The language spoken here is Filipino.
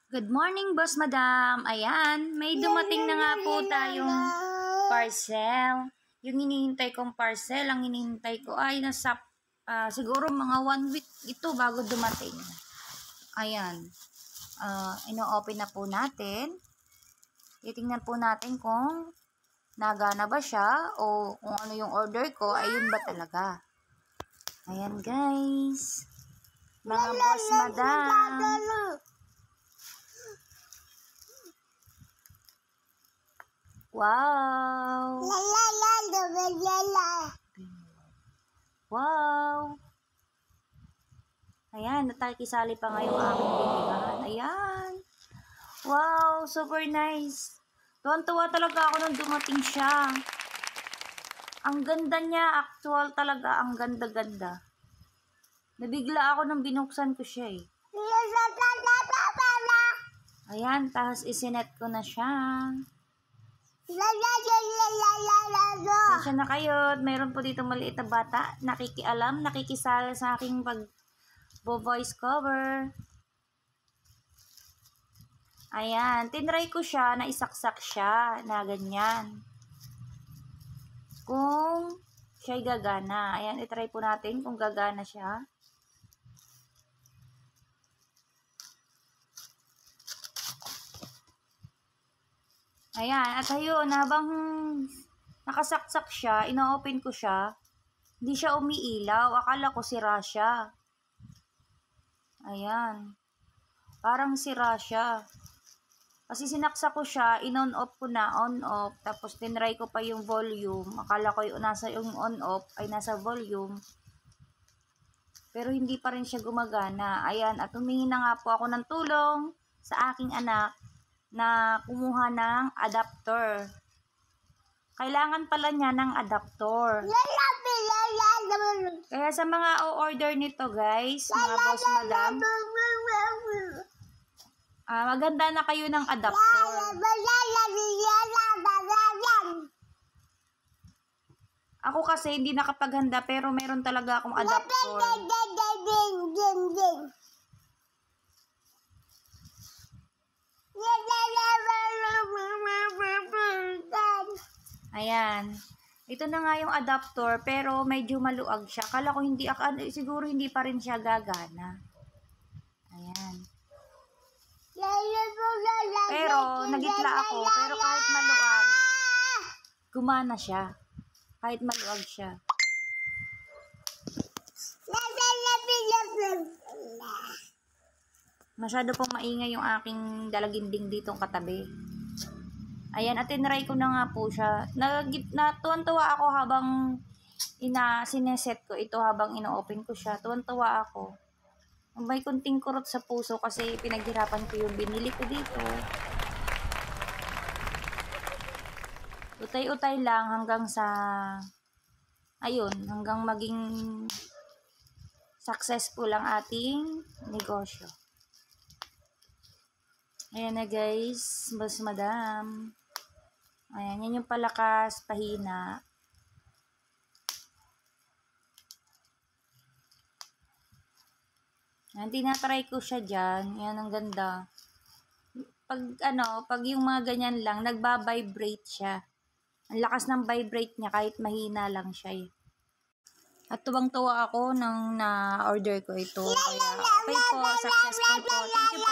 Good morning, Boss Madam. Ayan, may dumating na nga po tayong parcel. Yung hinihintay kong parcel, ang hinihintay ko ay nasa siguro mga 1 week ito bago dumating. Ayan, ino-open na po natin. Titingnan po natin kung nagana ba siya o kung ano yung order ko, ayun ba talaga. Ayan guys, mga Boss Madam. Wow! Wow! Ayan, natakisali pa ngayong aking bilihan. Ayan! Wow! Super nice! Tuwan-tuwa talaga ako nung dumating siya. Ang ganda niya, actual talaga. Ang ganda-ganda. Nabigla ako nung binuksan ko siya eh. Ayan, tapos isinet ko na siya. Pasensya na kayo, mayroon po dito maliit na bata, nakikialam, nakikisala sa aking voice cover. Ayan, tinry ko siya na isaksak siya na ganyan. Kung siya'y gagana. Ayan, itry po natin kung gagana siya. Ayan, at ayun, habang nakasaksak siya, ino-open ko siya, hindi siya umiilaw. Akala ko sira siya. Ayan. Parang sira siya. Kasi sinaksak ko siya, in-on-off ko na, on-off. Tapos tinry ko pa yung volume. Akala ko yung nasa yung on-off ay nasa volume. Pero hindi pa rin siya gumagana. Ayan, at humingi na nga po ako ng tulong sa aking anak na kumuha ng adapter. Kailangan pala niya ng adapter. Kaya sa mga o-order nito guys, mga Boss Madam, maganda na kayo ng adapter. Ako kasi hindi nakapaghanda pero meron talaga akong adapter. Ayan. Ito na nga yung adapter pero medyo maluag siya. Akala ko siguro hindi pa rin siya gagana. Ayan. Pero nagitla ako. Pero kahit maluag, gumana siya. Kahit maluag siya. Masyado pong maingay yung aking dalaginding ditong katabi. Ayan, at tinry ko na nga po siya. Natuwan-tuwa ako habang sineset ko ito, habang ino-open ko siya. Tuwan-tuwa ako. May kunting kurot sa puso kasi pinaghirapan ko yung binili ko dito. Utay-utay lang hanggang sa hanggang maging successful ang ating negosyo. Ayan na guys, Boss Madam. Ayan, yan yung palakas, pahina. Ayan, tinatry ko siya dyan. Yan, ang ganda. Pag yung mga ganyan lang, nagba-vibrate siya. Ang lakas ng vibrate niya kahit mahina lang siya eh. At tuwang-tuwa ako nang na-order ko ito. Kaya, okay po, successful po. Thank you po.